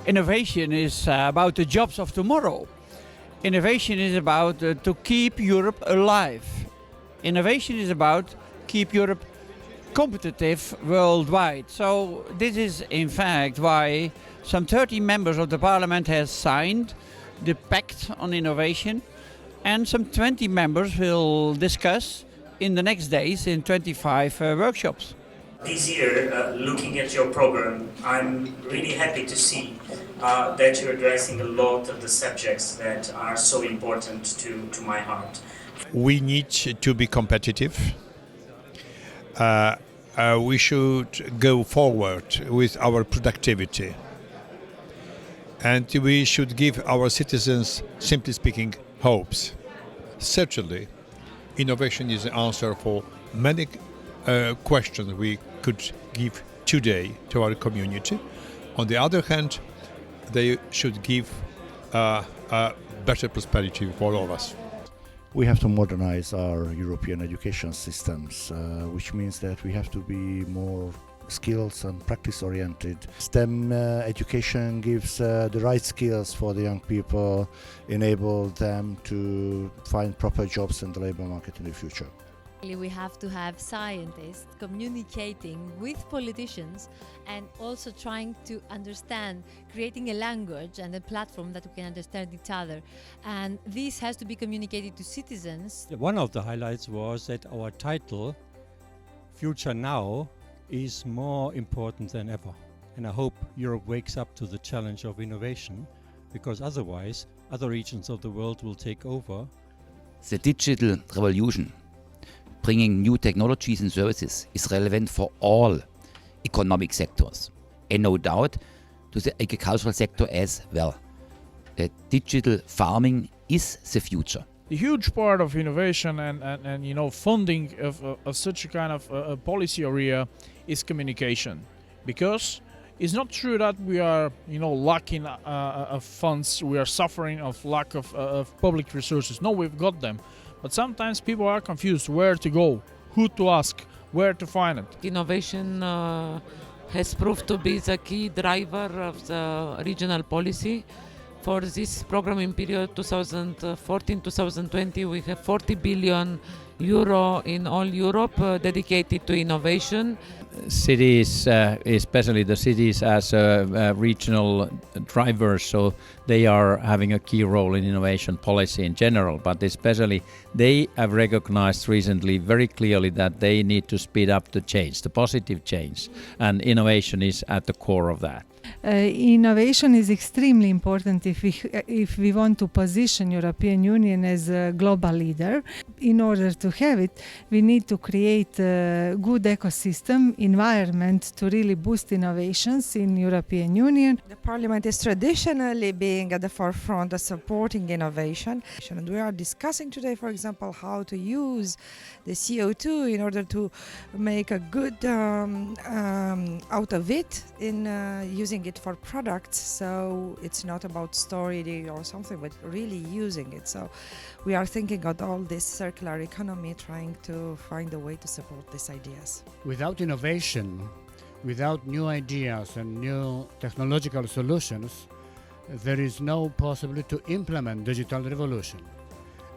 Innovation is about the jobs of tomorrow. Innovation is about to keep Europe alive. Innovation is about keep Europe competitive worldwide. So this is in fact why some 30 members of the parliament has signed the pact on innovation, and some 20 members will discuss in the next days in 25 workshops. This year, looking at your program, I'm really happy to see that you're addressing a lot of the subjects that are so important to my heart. We need to be competitive. We should go forward with our productivity. And we should give our citizens, simply speaking, hopes. Certainly, innovation is the answer for many questions we could give today to our community. On the other hand, they should give a better prosperity for all of us. We have to modernize our European education systems, which means that we have to be more skills and practice oriented. STEM education gives the right skills for the young people, enable them to find proper jobs in the labor market in the future. We have to have scientists communicating with politicians and also trying to understand, creating a language and a platform that we can understand each other. And this has to be communicated to citizens. One of the highlights was that our title, Future Now, is more important than ever. And I hope Europe wakes up to the challenge of innovation, because otherwise other regions of the world will take over. The digital revolution, bringing new technologies and services, is relevant for all economic sectors, and no doubt to the agricultural sector as well. Digital farming is the future. The huge part of innovation and funding of such a kind of policy area is communication, because it's not true that we are lacking of funds, we are suffering of lack of public resources. No, we've got them. But sometimes people are confused where to go, who to ask, where to find it. Innovation has proved to be the key driver of the regional policy. For this programming period 2014-2020, we have 40 billion euro in all Europe dedicated to innovation. Cities, especially the cities as regional drivers, so they are having a key role in innovation policy in general, but especially they have recognized recently very clearly that they need to speed up the change, the positive change, and innovation is at the core of that. Innovation is extremely important if we want to position European Union as a global leader. In order to have it, we need to create a good ecosystem, environment to really boost innovations in European Union. The Parliament is traditionally being at the forefront of supporting innovation. And we are discussing today, for example, how to use the CO2 in order to make a good out of it in using it for products. So it's not about storing or something, but really using it. So we are thinking of all this circular economy, trying to find a way to support these ideas. Without innovation, without new ideas and new technological solutions, there is no possibility to implement digital revolution.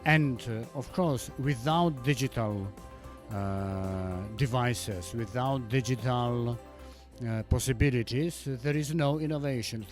And of course, without digital devices, without digital possibilities, there is no innovation.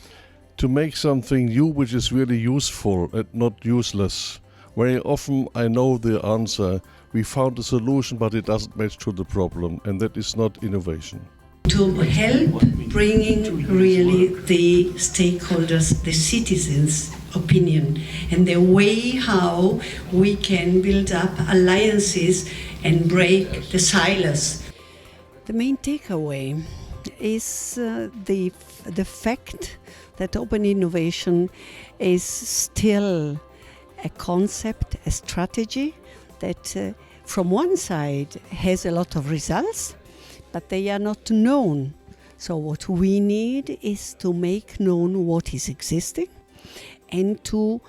To make something new which is really useful and not useless. Very often I know the answer. We found a solution, but it doesn't match to the problem, and that is not innovation. To help bringing really the stakeholders, the citizens' opinion, and the way how we can build up alliances and break the silos. The main takeaway is the fact that open innovation is still a concept, a strategy that from one side has a lot of results, but they are not known. So what we need is to make known what is existing and to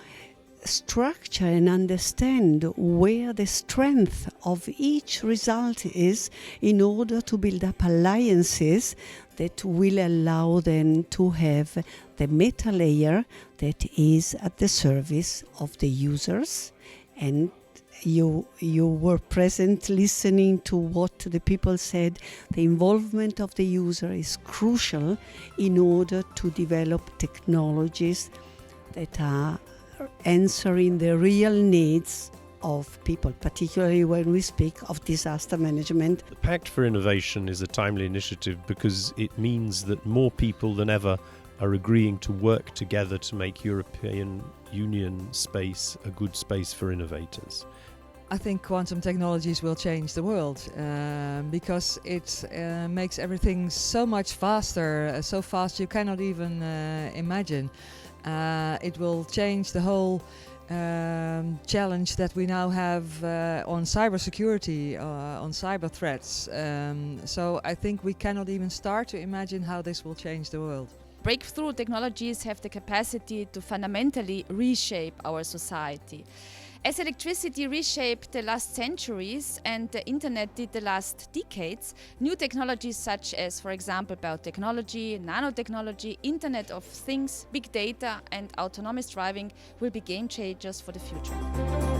structure and understand where the strength of each result is in order to build up alliances that will allow them to have the meta layer that is at the service of the users. And you were present listening to what the people said. The involvement of the user is crucial in order to develop technologies that are answering the real needs of people, particularly when we speak of disaster management. The Pact for Innovation is a timely initiative because it means that more people than ever are agreeing to work together to make European Union space a good space for innovators. I think quantum technologies will change the world because it makes everything so much faster, so fast you cannot even imagine. It will change the whole challenge that we now have on cybersecurity, on cyber threats. So I think we cannot even start to imagine how this will change the world. Breakthrough technologies have the capacity to fundamentally reshape our society. As electricity reshaped the last centuries and the internet did the last decades, new technologies such as, for example, biotechnology, nanotechnology, Internet of Things, big data and autonomous driving will be game changers for the future.